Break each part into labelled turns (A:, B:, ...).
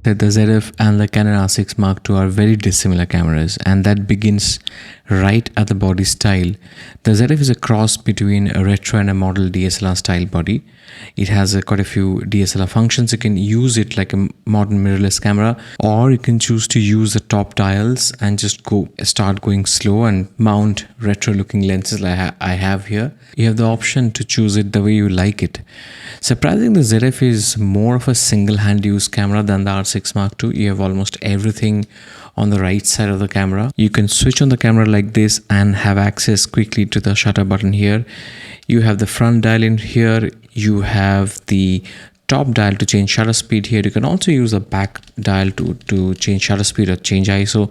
A: The ZF and the Canon R6 Mark II are very dissimilar cameras, and that begins right at the body style. The ZF is a cross between a retro and a model DSLR style body. It has quite a few DSLR functions. You can use it like a modern mirrorless camera, or you can choose to use the top dials and just start going slow and mount retro looking lenses like I have here. You have the option to choose it the way you like it. Surprisingly, the ZF is more of a single hand use camera than the R6 Mark II. You have almost everything on the right side of the camera. You can switch on the camera like this and have access quickly to the shutter button here. You have the front dial in here. You have the top dial to change shutter speed here. You can also use the back dial to change shutter speed or change ISO.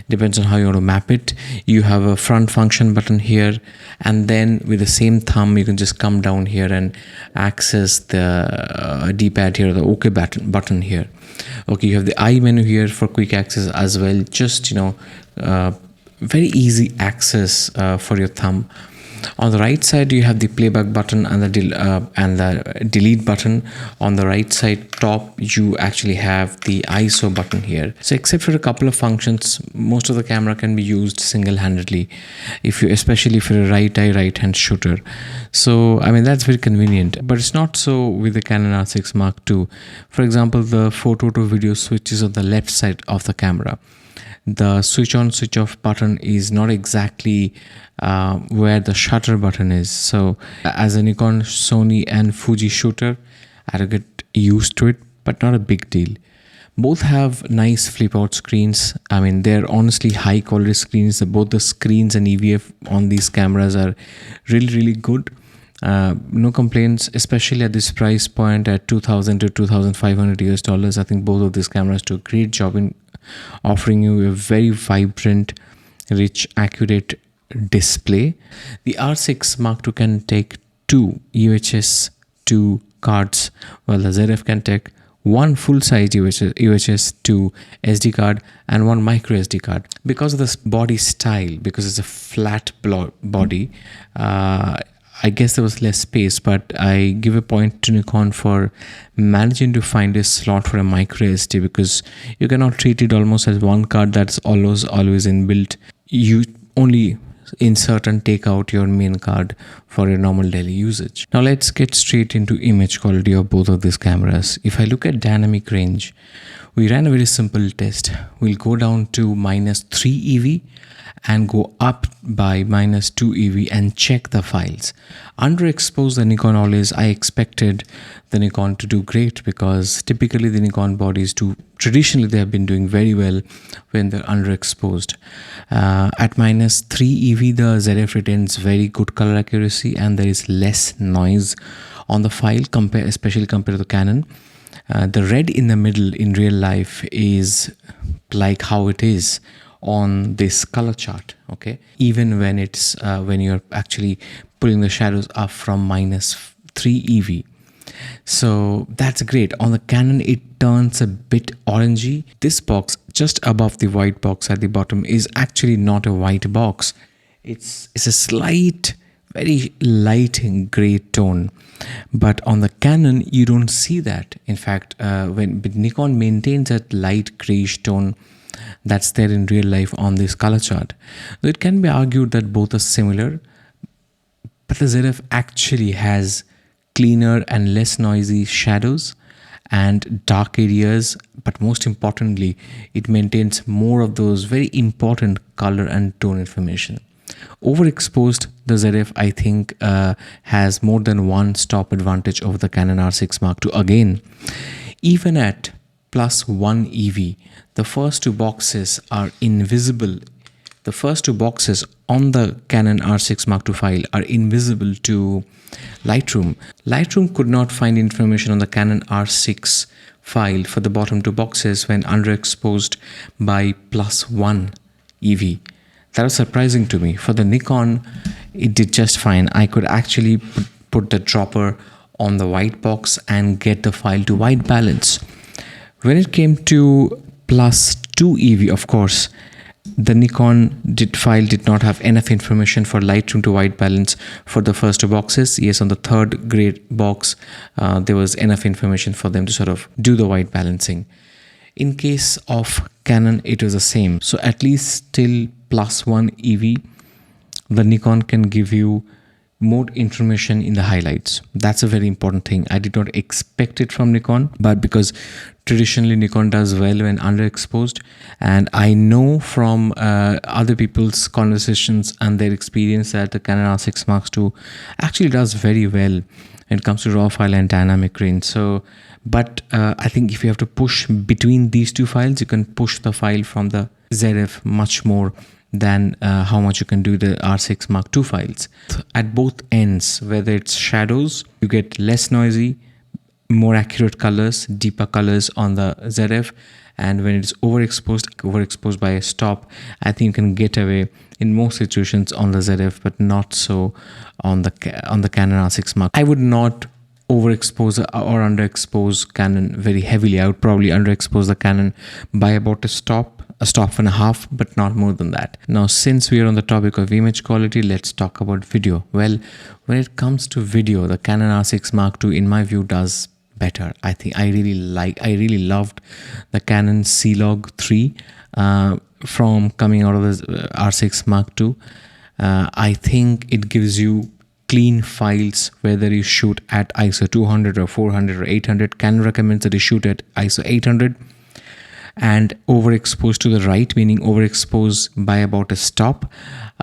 A: Depends on how you want to map it. You have a front function button here, and then with the same thumb you can just come down here and access the D-pad here, the OK button here. Okay, you have the I menu here for quick access as well. Just very easy access for your thumb. On the right side, you have the playback button and the delete button. On the right side top, you actually have the ISO button here. So except for a couple of functions, most of the camera can be used single-handedly, especially if you're a right-hand shooter. So I mean, that's very convenient, but it's not so with the Canon R6 Mark II. For example, the photo to video switch is on the left side of the camera. The switch on switch off button is not exactly where the shutter button is. So as a Nikon, Sony and Fuji shooter, I had to get used to it, but not a big deal. Both have nice flip out screens. I mean, they're honestly high quality screens. Both the screens and EVF on these cameras are really good. No complaints, especially at this price point at $2,000 to $2,500 US. I think both of these cameras do a great job in offering you a very vibrant, rich, accurate display. The R6 Mark II can take 2 UHS 2 cards, while the ZF can take one full-size UHS 2 SD card and one micro SD card. Because of this body style, because it's a flat body, I guess there was less space, but I give a point to Nikon for managing to find a slot for a micro SD, because you cannot treat it almost as one card that's always inbuilt. You only insert and take out your main card for your normal daily usage. Now let's get straight into image quality of both of these cameras. If I look at dynamic range, we ran a very simple test. We'll go down to -3 EV and go up by -2 EV and check the files. Underexposed the Nikon always, I expected the Nikon to do great, because typically the Nikon bodies traditionally they have been doing very well when they're underexposed. At -3 EV, the ZF retains very good color accuracy and there is less noise on the file, especially compared to the Canon. The red in the middle in real life is like how it is on this color chart, okay, even when it's when you're actually pulling the shadows up from -3 EV. So that's great. On the Canon, it turns a bit orangey. This box just above the white box at the bottom is actually not a white box. It's a slight, very light gray tone. But on the Canon, you don't see that. In fact, when Nikon maintains that light grayish tone that's there in real life on this color chart. So it can be argued that both are similar, but the ZF actually has cleaner and less noisy shadows and dark areas, but most importantly, it maintains more of those very important color and tone information. Overexposed, the ZF I think has more than one stop advantage over the Canon R6 Mark II. Again, even at +1 EV, the first two boxes are invisible. The first two boxes on the Canon R6 Mark II file are invisible to Lightroom. Lightroom could not find information on the Canon R6 file for the bottom two boxes when underexposed by +1 EV. That was surprising to me. For the Nikon, it did just fine. I could actually put the dropper on the white box and get the file to white balance. When it came to +2 EV, of course, the Nikon file did not have enough information for Lightroom to white balance for the first two boxes. Yes, on the third grade box, there was enough information for them to sort of do the white balancing. In case of Canon, it was the same. So at least till +1 EV, the Nikon can give you more information in the highlights. That's a very important thing. I did not expect it from Nikon, but because traditionally Nikon does well when underexposed, and I know from other people's conversations and their experience that the Canon R6 Mark II actually does very well when it comes to raw file and dynamic range. So, but I think if you have to push between these two files, you can push the file from the ZF much more than how much you can do the R6 Mark II files. At both ends, whether it's shadows, you get less noisy, more accurate colors, deeper colors on the ZF, and when it's overexposed by a stop, I think you can get away in most situations on the ZF, but not so on the Canon R6 Mark. I would not overexpose or underexpose Canon very heavily. I would probably underexpose the Canon by about a stop and a half, but not more than that. Now, since we are on the topic of image quality, let's talk about video. Well, when it comes to video, the Canon R6 Mark II, in my view, does better. I think I really loved the Canon C-Log 3 from coming out of the R6 Mark II. I think it gives you clean files, whether you shoot at ISO 200 or 400 or 800. Canon recommends that you shoot at ISO 800 and overexpose to the right, meaning overexpose by about a stop.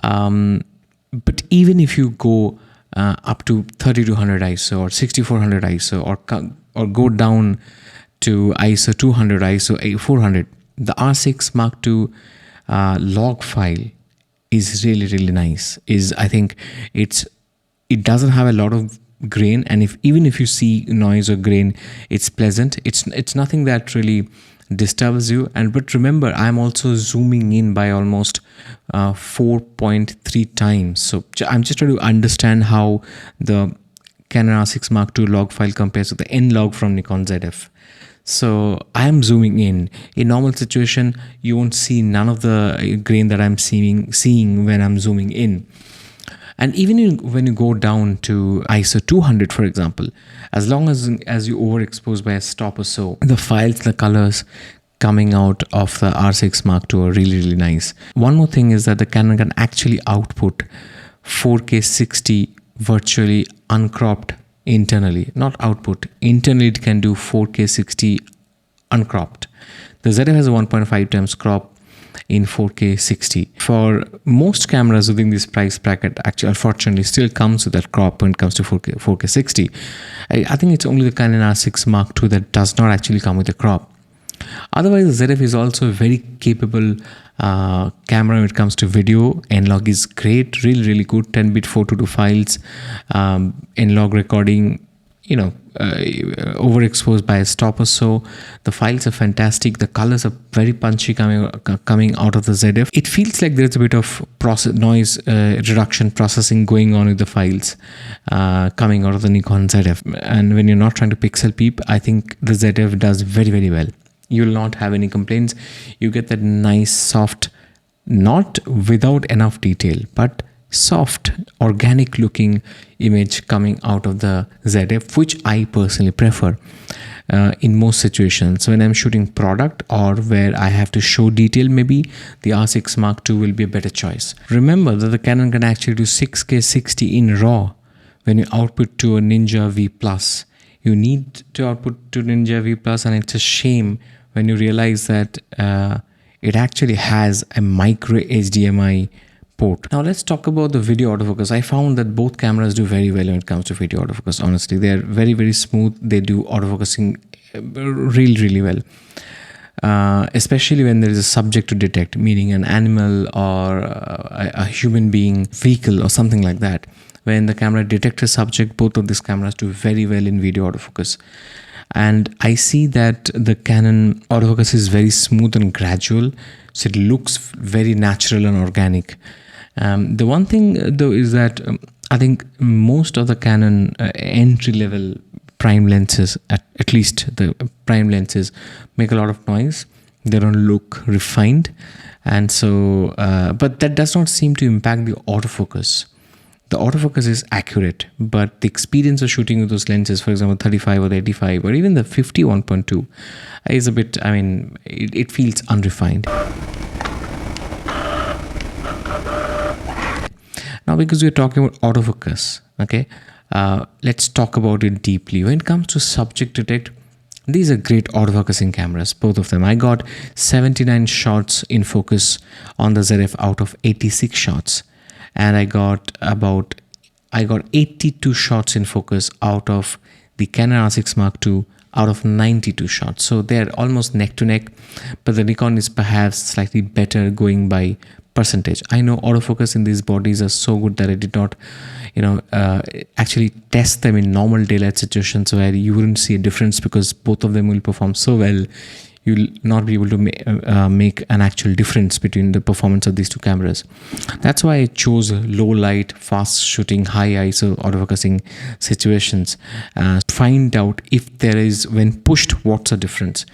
A: But even if you go up to 3200 ISO or 6400 ISO or go down to ISO 200, ISO 400, the R6 Mark II log file is really nice. I think it doesn't have a lot of grain, and even if you see noise or grain, it's pleasant. It's nothing that really disturbs you. But remember, I'm also zooming in by almost 4.3 times. So I'm just trying to understand how the Canon R6 Mark II log file compares to the N log from NIKON Zf. So I am zooming in. In normal situation, you won't see none of the grain that I'm seeing when I'm zooming in. And even when you go down to ISO 200, for example, as long as you overexpose by a stop or so, the files, the colors coming out of the R6 Mark II are really nice. One more thing is that the Canon can actually output 4K 60 virtually uncropped internally. Not output. Internally, it can do 4K 60 uncropped. The ZF has a 1.5 times crop in 4K 60. For most cameras within this price bracket, actually unfortunately still comes with that crop when it comes to 4K 60. I think it's only the Canon R6 Mark II that does not actually come with a crop. Otherwise, the ZF is also a very capable camera when it comes to video. N-Log is great, really good. 10-bit 422 files, N-Log recording, overexposed by a stop or so. The files are fantastic. The colors are very punchy coming out of the ZF. It feels like there's a bit of noise reduction processing going on with the files coming out of the Nikon ZF. And when you're not trying to pixel peep, I think the ZF does very well. You will not have any complaints. You get that nice, soft, not without enough detail, but soft, organic looking image coming out of the ZF, which I personally prefer in most situations. When I'm shooting product or where I have to show detail, maybe the R6 Mark II will be a better choice. Remember that the Canon can actually do 6K 60 in RAW when you output to a Ninja V+. You need to output to Ninja V+, and it's a shame when you realize that it actually has a micro HDMI port. Now let's talk about the video autofocus. I found that both cameras do very well when it comes to video autofocus. Honestly, they're very smooth. They do autofocusing really well. Especially when there is a subject to detect, meaning an animal or a human being, vehicle or something like that. When the camera detects a subject, both of these cameras do very well in video autofocus. And I see that the Canon autofocus is very smooth and gradual, so it looks very natural and organic. The one thing though is that I think most of the Canon entry-level prime lenses, at least the prime lenses, make a lot of noise. They don't look refined, and so but that does not seem to impact the autofocus. The autofocus is accurate, but the experience of shooting with those lenses, for example, 35 or the 85 or even the 51.2 is a bit, it feels unrefined. Now, because we're talking about autofocus, okay, let's talk about it deeply. When it comes to subject detect, these are great autofocusing cameras, both of them. I got 79 shots in focus on the ZF out of 86 shots. And I got 82 shots in focus out of the Canon R6 Mark II out of 92 shots. So they're almost neck to neck, but the Nikon is perhaps slightly better going by percentage. I know autofocus in these bodies are so good that I did not, actually test them in normal daylight situations where you wouldn't see a difference, because both of them will perform so well. You'll not be able to make an actual difference between the performance of these two cameras. That's why I chose low light, fast shooting, high ISO autofocusing situations. Find out if there is, when pushed, what's the difference.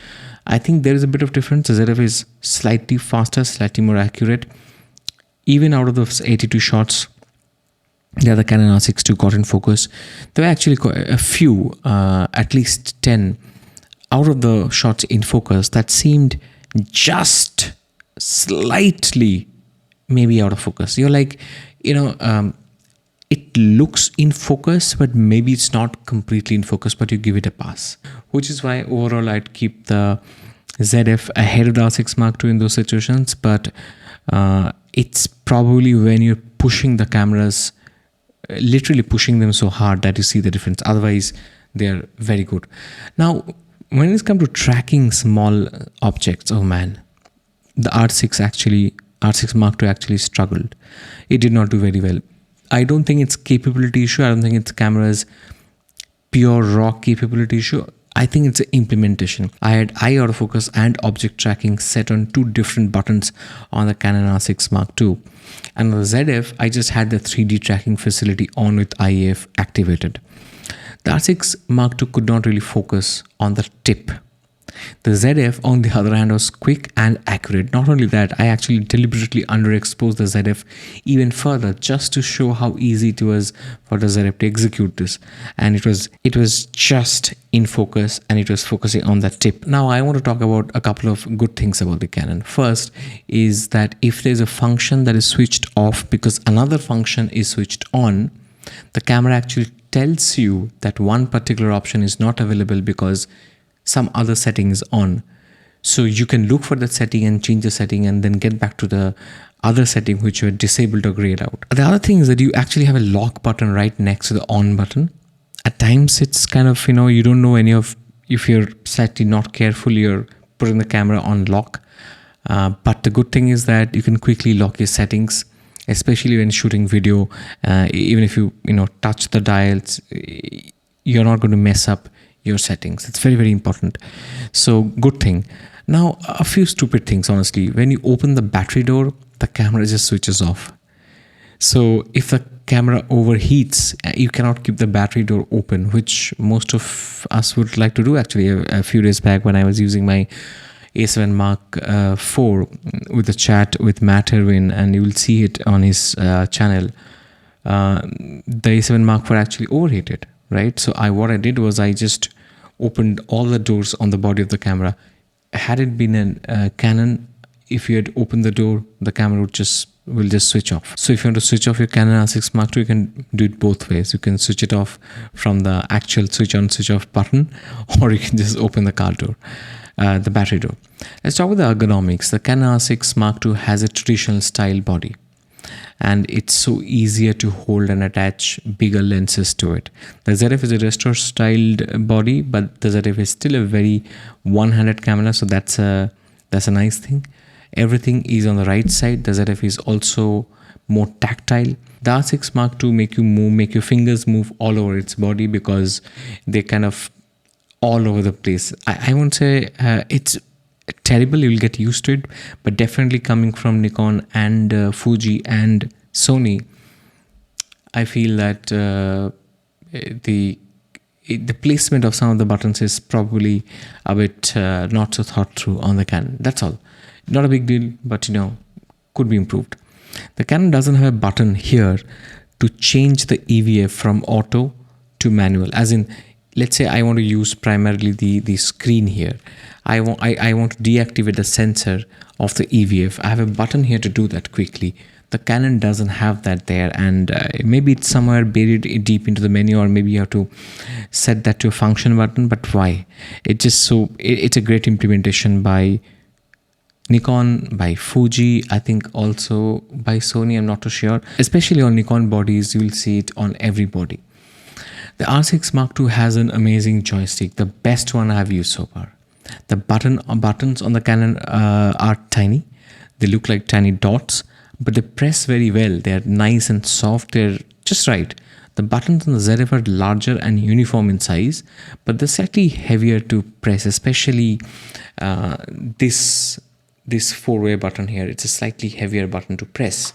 A: I think there is a bit of difference. The ZF is slightly faster, slightly more accurate. Even out of those 82 shots, the other Canon R6II got in focus. There were actually a few, at least 10 out of the shots in focus that seemed just slightly maybe out of focus. You're like, it looks in focus, but maybe it's not completely in focus, but you give it a pass. Which is why overall I'd keep the ZF ahead of the R6 Mark II in those situations. But it's probably when you're pushing the cameras, literally pushing them so hard, that you see the difference. Otherwise, they're very good. Now, when it comes to tracking small objects, oh man, the R6 Mark II actually struggled. It did not do very well. I don't think it's capability issue. I don't think it's camera's pure raw capability issue. I think it's an implementation. I had eye autofocus and object tracking set on two different buttons on the Canon R6 Mark II. And on the ZF, I just had the 3D tracking facility on with IAF activated. The R6 Mark II could not really focus on the tip. The ZF, on the other hand, was quick and accurate. Not only that, I actually deliberately underexposed the ZF even further just to show how easy it was for the ZF to execute this. And it was just in focus, and it was focusing on the tip. Now, I want to talk about a couple of good things about the Canon. First is that if there's a function that is switched off because another function is switched on, the camera actually tells you that one particular option is not available because some other setting is on. So you can look for that setting and change the setting and then get back to the other setting which you had disabled or grayed out. The other thing is that you actually have a lock button right next to the on button. At times it's kind of, you don't know if you're slightly not careful, you're putting the camera on lock. But the good thing is that you can quickly lock your settings, especially when shooting video. Even if you touch the dials, you're not going to mess up your settings. It's very, very important. So good thing. Now, a few stupid things, honestly. When you open the battery door, the camera just switches off. So if the camera overheats, you cannot keep the battery door open, which most of us would like to do. Actually, a few days back when I was using my A7 Mark IV with a chat with Matt Irwin, and you will see it on his channel, the A7 Mark IV actually overheated. Right, so what I did was I just opened all the doors on the body of the camera. Had it been a Canon, if you had opened the door, the camera will just switch off. So if you want to switch off your Canon R6 Mark II, you can do it both ways. You can switch it off from the actual switch on, switch off button, or you can just open the car door, the battery door. Let's talk about the ergonomics. The Canon R6 Mark II has a traditional style body, and it's so easier to hold and attach bigger lenses to it. The ZF is a retro styled body, but the ZF is still a very one-handed camera, so that's a nice thing. Everything is on the right side. The ZF is also more tactile. The R6 Mark II make your fingers move all over its body because they're kind of all over the place. I won't say it's terrible, you'll get used to it, but definitely coming from Nikon and Fuji and Sony, I feel that the placement of some of the buttons is probably a bit not so thought through on the Canon. That's all. Not a big deal, but could be improved. The Canon doesn't have a button here to change the EVF from auto to manual. As in, let's say I want to use primarily the screen here. I want to deactivate the sensor of the EVF. I have a button here to do that quickly. The Canon doesn't have that there, and maybe it's somewhere buried deep into the menu, or maybe you have to set that to a function button. But why? It's a great implementation by Nikon, by Fuji, I think also by Sony, I'm not too sure. Especially on Nikon bodies, you will see it on every body. The R6 Mark II has an amazing joystick, the best one I have used so far. The buttons on the Canon are tiny. They look like tiny dots, but they press very well. They're nice and soft. They're just right. The buttons on the ZF are larger and uniform in size, but they're slightly heavier to press, especially this four-way button here. It's a slightly heavier button to press.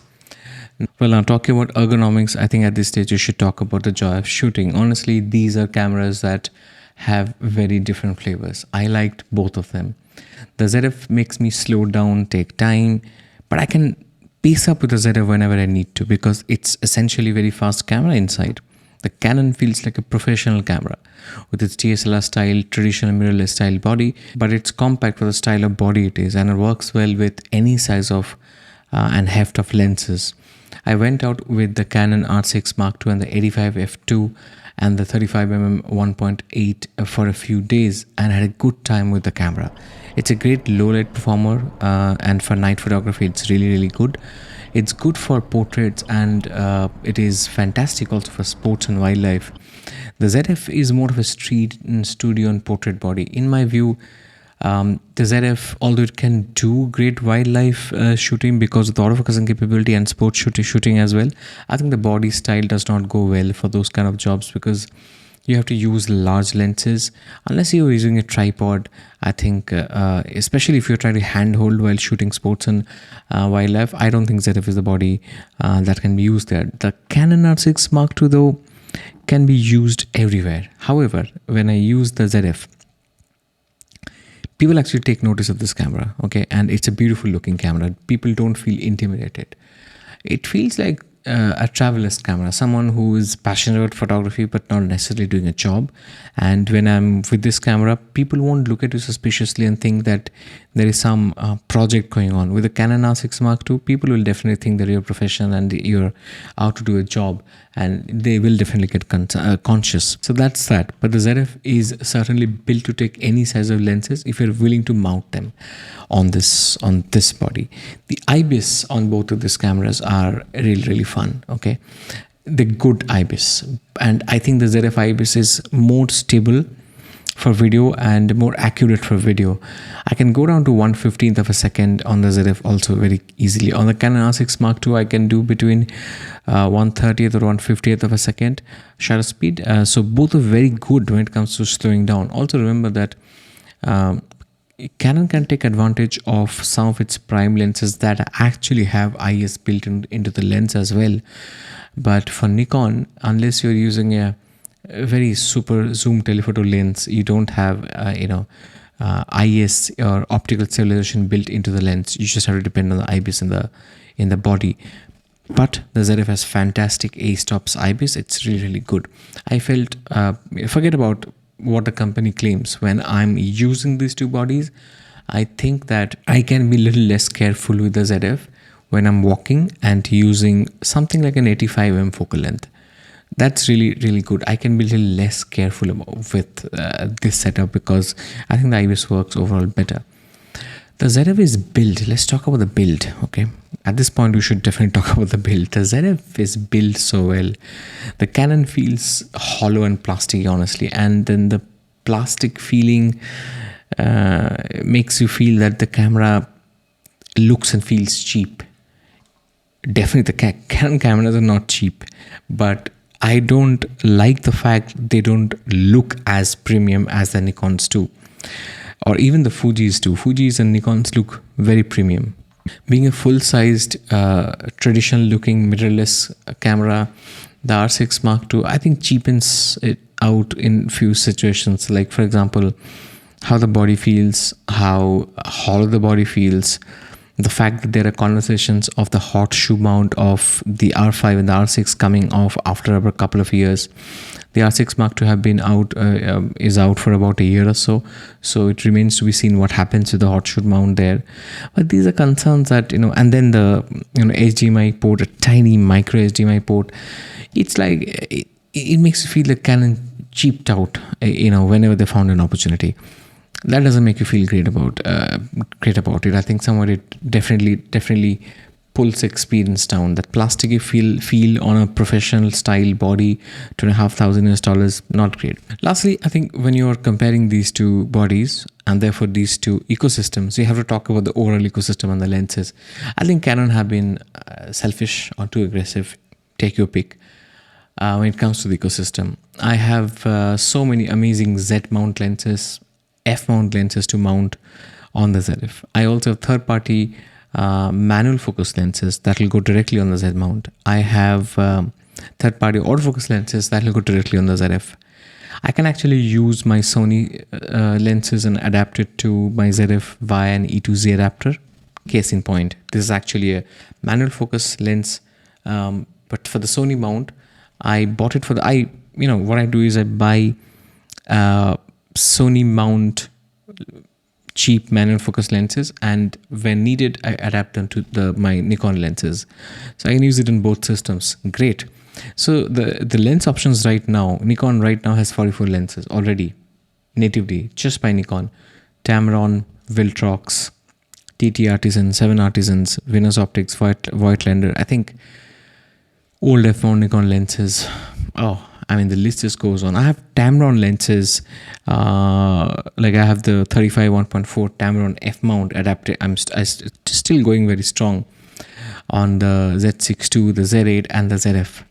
A: Well, now talking about ergonomics, I think at this stage you should talk about the joy of shooting. Honestly, these are cameras that have very different flavors. I liked both of them. The ZF makes me slow down, take time, but I can pace up with the ZF whenever I need to because it's essentially a very fast camera inside. The Canon feels like a professional camera with its DSLR style, traditional mirrorless style body, but it's compact for the style of body it is, and it works well with any size of and heft of lenses. I went out with the Canon R6 Mark II and the 85 f2 and the 35mm 1.8 for a few days and had a good time with the camera. It's a great low light performer and for night photography it's really good. It's good for portraits and it is fantastic also for sports and wildlife. The ZF is more of a street and studio and portrait body. In my view, the ZF, although it can do great wildlife shooting because of the autofocusing capability and sports shooting as well, I think the body style does not go well for those kind of jobs because you have to use large lenses unless you're using a tripod. I think especially if you're trying to handhold while shooting sports and wildlife, I don't think ZF is the body that can be used there. The Canon R6 Mark II though can be used everywhere. However, when I use the ZF, people actually take notice of this camera, okay? And it's a beautiful looking camera. People don't feel intimidated. It feels like a traveler's camera, someone who is passionate about photography but not necessarily doing a job. And when I'm with this camera, people won't look at you suspiciously and think that there is some project going on. With the Canon R6 Mark II, people will definitely think that you're a professional and you're out to do a job, and they will definitely get conscious. So that's that. But the ZF is certainly built to take any size of lenses if you're willing to mount them on this body. The IBIS on both of these cameras are really fun, okay? The good IBIS, and I think the ZF IBIS is more stable for video and more accurate for video. I can go down to 1/15th of a second on the ZF also very easily. On the Canon R6 Mark II, I can do between 1/30th or 1/50th of a second shutter speed. So both are very good when it comes to slowing down. Also remember that Canon can take advantage of some of its prime lenses that actually have IS built into the lens as well. But for Nikon, unless you're using a very super zoom telephoto lens, you don't have IS or optical stabilization built into the lens. You just have to depend on the IBIS in the body. But the ZF has fantastic A-stops IBIS. It's really good. I felt forget about what the company claims. When I'm using these two bodies, I think that I can be a little less careful with the ZF when I'm walking and using something like an 85mm focal length. That's really good. I can be a little less careful with this setup because I think the IBIS works overall better. The ZF is built. Let's talk about the build, okay? At this point, we should definitely talk about the build. The ZF is built so well. The Canon feels hollow and plasticky, honestly. And then the plastic feeling makes you feel that the camera looks and feels cheap. Definitely, the Canon cameras are not cheap. But I don't like the fact they don't look as premium as the Nikons do. Or even the Fujis do. Fujis and Nikons look very premium. Being a full-sized, traditional-looking mirrorless camera, the R6 Mark II, I think cheapens it out in few situations. Like, for example, how the body feels, how hollow the body feels. the fact that there are conversations of the hot shoe mount of the R5 and the R6 coming off after a couple of years. The R6 Mark II have been out, is out for about a year or so. So it remains to be seen what happens with the hot shoe mount there. But these are concerns that, and then the, HDMI port, a tiny micro HDMI port. It's like, it makes you feel like Canon cheaped out, whenever they found an opportunity. That doesn't make you feel great about it. I think somewhere it definitely pulls experience down. That plasticky feel on a professional style body, $2,500 not great. Lastly, I think when you are comparing these two bodies and therefore these two ecosystems, you have to talk about the overall ecosystem and the lenses. I think Canon have been selfish or too aggressive. Take your pick. When it comes to the ecosystem, I have so many amazing Z mount lenses, F mount lenses to mount on the ZF. I also have third-party manual focus lenses that will go directly on the Z mount. I have third-party autofocus lenses that will go directly on the ZF. I can actually use my Sony lenses and adapt it to my ZF via an E2Z adapter. Case in point, this is actually a manual focus lens, but for the Sony mount, I bought it for the, what I do is I buy Sony mount cheap manual focus lenses, and when needed I adapt them to my Nikon lenses, so I can use it in both systems. Great. So the lens options right now, Nikon right now has 44 lenses already natively just by Nikon. Tamron, Viltrox, TT Artisan, 7 Artisans, Venus Optics, Voigtlander. I think old f-mount Nikon lenses. The list just goes on. I have Tamron lenses, like I have the 35 1.4 Tamron f-mount adapted. I'm still going very strong on the Z6 II, the Z8 and the ZF.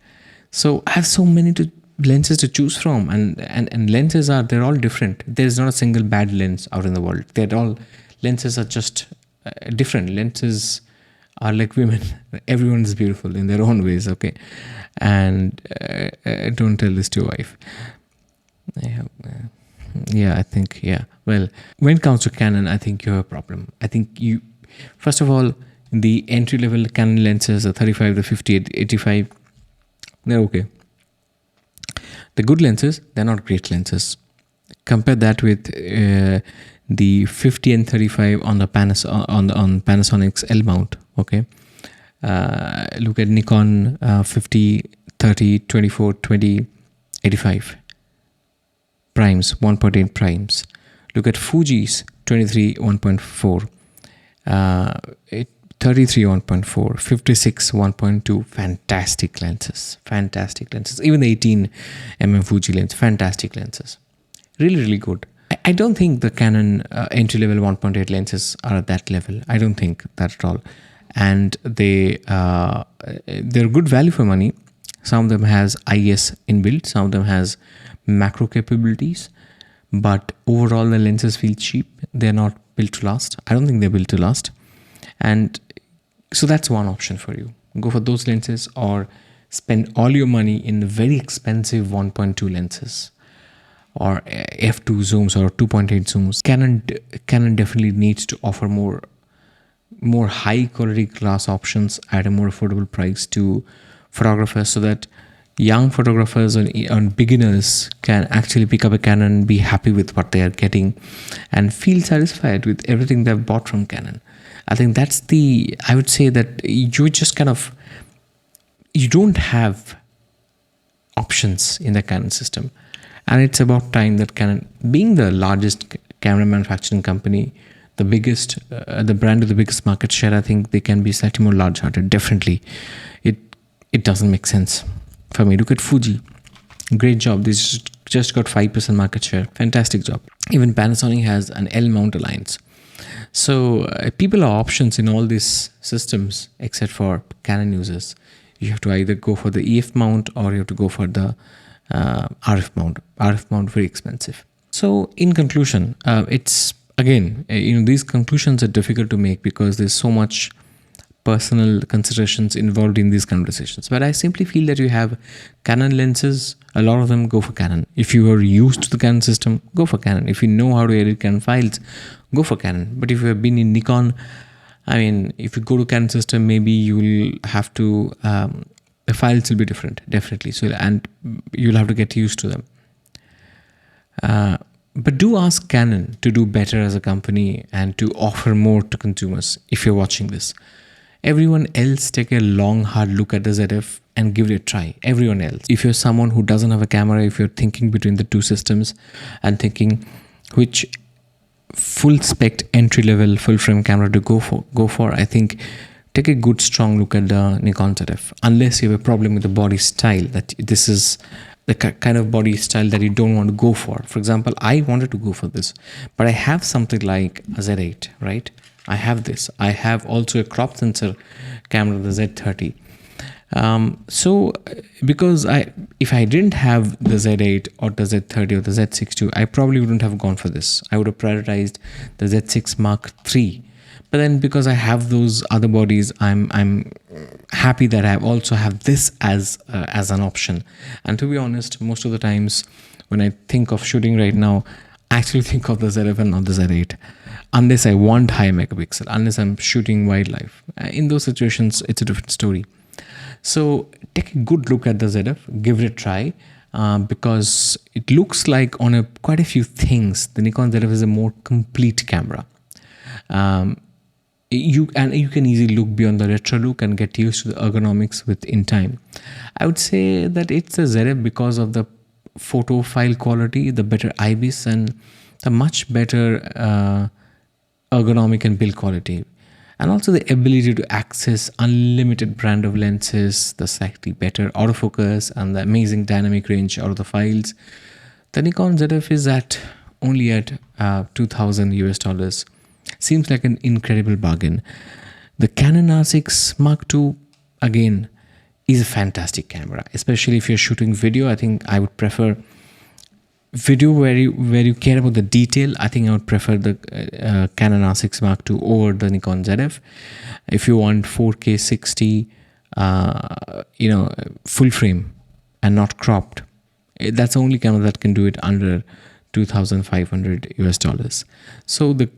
A: So I have so many lenses to choose from, and lenses they're all different. There's not a single bad lens out in the world. Lenses are just different. Lenses are like women. Everyone is beautiful in their own ways, okay? And don't tell this to your wife. Well, when it comes to Canon, I think you have a problem. I think first of all, the entry-level Canon lenses, the 35, the 50, 85, they're okay. The good lenses, they're not great lenses. Compare that with the 50 and 35 on the on Panasonic's L mount. Okay, look at Nikon 50, 30, 24, 20, 85 primes, 1.8 primes. Look at Fuji's 23 1.4, 33 1.4, 56 1.2. Fantastic lenses. Even the 18mm Fuji lens, fantastic lenses. Really, really good. I don't think the Canon entry-level 1.8 lenses are at that level. I don't think that at all. And they're good value for money. Some of them has IS inbuilt. Some of them has macro capabilities. But overall, the lenses feel cheap. They're not built to last. I don't think they're built to last. And so that's one option for you. Go for those lenses, or spend all your money in the very expensive 1.2 lenses, or f2 zooms or 2.8 zooms. Canon definitely needs to offer more high quality glass options at a more affordable price to photographers, so that young photographers and beginners can actually pick up a Canon, be happy with what they are getting, and feel satisfied with everything they've bought from Canon. I think I would say that you just you don't have options in the Canon system. And it's about time that Canon, being the largest camera manufacturing company, the biggest, the brand with the biggest market share, I think they can be slightly more large-hearted. Definitely. It doesn't make sense for me. Look at Fuji. Great job. They just got 5% market share. Fantastic job. Even Panasonic has an L mount alliance. So people have options in all these systems except for Canon users. You have to either go for the EF mount, or you have to go for the RF mount. RF mount, very expensive. So in conclusion, it's again, these conclusions are difficult to make because there's so much personal considerations involved in these conversations. But I simply feel that you have Canon lenses, a lot of them, go for Canon. If you are used to the Canon system, go for Canon. If you know how to edit Canon files, go for Canon. But if you have been in Nikon I mean, if you go to Canon system, maybe you'll have to, the files will be different, definitely. So, and you'll have to get used to them. But do ask Canon to do better as a company and to offer more to consumers if you're watching this. Everyone else take a long, hard look at the ZF and give it a try. Everyone else. If you're someone who doesn't have a camera, if you're thinking between the two systems and thinking which full spec entry level full frame camera to go for, I think take a good strong look at the Nikon Zf. Unless you have a problem with the body style, that this is the kind of body style that you don't want to go for. For example, I wanted to go for this, but I have something like a Z8, right? I have this. I have also a crop sensor camera, the Z30. So because if I didn't have the Z8 or the Z30 or the Z6II, I probably wouldn't have gone for this. I would have prioritized the Z6 Mark III. But then because I have those other bodies, I'm happy that I also have this as an option. And to be honest, most of the times when I think of shooting right now, I actually think of the ZF and not the Z8. Unless I want high megapixel, unless I'm shooting wildlife. In those situations, it's a different story. So take a good look at the ZF, give it a try, because it looks like on quite a few things, the Nikon ZF is a more complete camera. You can easily look beyond the retro look and get used to the ergonomics in time. I would say that it's a ZF because of the photo file quality, the better IBIS, and the much better ergonomic and build quality, and also the ability to access unlimited brand of lenses, the slightly better autofocus, and the amazing dynamic range out of the files. The Nikon ZF is only at $2,000 US. Seems like an incredible bargain. The Canon R6 Mark II, again, is a fantastic camera, especially if you're shooting video. I think I would prefer video where you care about the detail. I think I would prefer the Canon R6 Mark II over the Nikon ZF. If you want 4K 60, full frame and not cropped, that's the only camera that can do it under $2,500 US. So the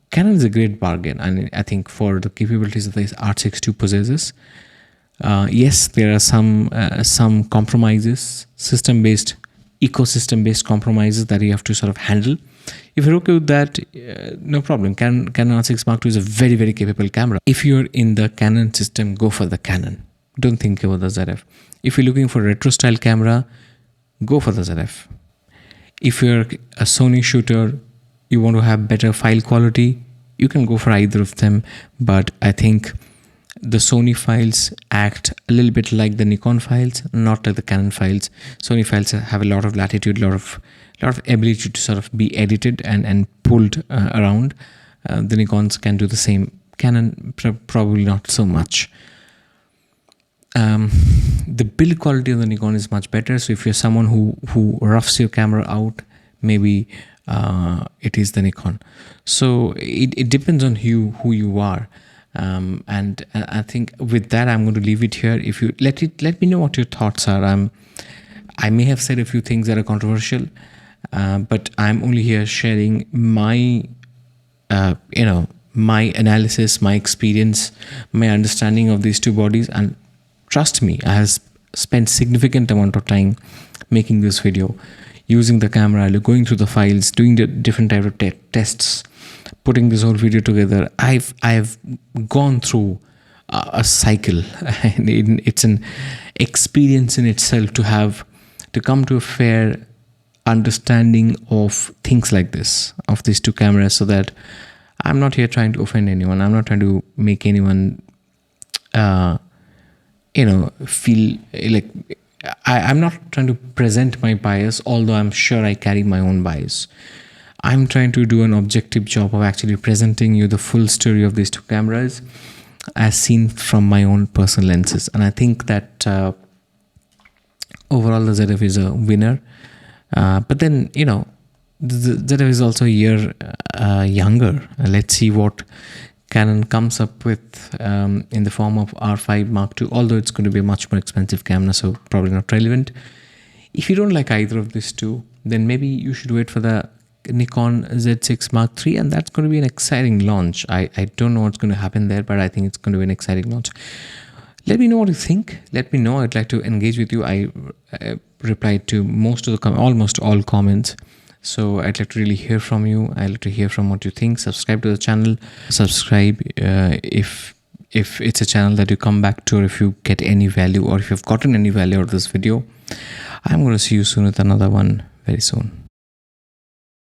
A: Canon is a great bargain, and I think for the capabilities that this R6II possesses, yes, there are some compromises, ecosystem-based compromises that you have to sort of handle. If you're okay with that, no problem. Canon R6 Mark II is a very, very capable camera. If you're in the Canon system, go for the Canon. Don't think about the ZF. If you're looking for a retro style camera, go for the ZF. If you're a Sony shooter, you want to have better file quality, you can go for either of them. But I think the Sony files act a little bit like the Nikon files, not like the Canon files. Sony files have a lot of latitude, a lot of ability to sort of be edited and pulled around. The Nikons can do the same. Canon probably not so much. The build quality of the Nikon is much better. So if you're someone who roughs your camera out, maybe it is the Nikon. So it depends on who you are. And I think with that, I'm going to leave it here. If you let me know what your thoughts are. I may have said a few things that are controversial, but I'm only here sharing my my analysis, my experience, my understanding of these two bodies. And trust me, I have spent significant amount of time making this video, using the camera, going through the files, doing the different type of tests, putting this whole video together. I've gone through a cycle. It's an experience in itself to come to a fair understanding of things like this, of these two cameras, so that I'm not here trying to offend anyone. I'm not trying to make anyone feel like I'm not trying to present my bias, although I'm sure I carry my own bias. I'm trying to do an objective job of actually presenting you the full story of these two cameras as seen from my own personal lenses. And I think that overall the ZF is a winner. But then, the ZF is also a year younger. Let's see what Canon comes up with in the form of R5 Mark II, although it's going to be a much more expensive camera, so probably not relevant. If you don't like either of these two, then maybe you should wait for the Nikon Z6 Mark III, and that's going to be an exciting launch. I don't know what's going to happen there, but I think it's going to be an exciting launch. Let me know what you think. Let me know. I'd like to engage with you. I replied to most of the almost all comments, so I'd like to really hear from you. I'd like to hear from what you think. Subscribe to the channel. Subscribe if it's a channel that you come back to, or if you get any value, or if you've gotten any value out of this video. I'm going to see you soon with another one very soon.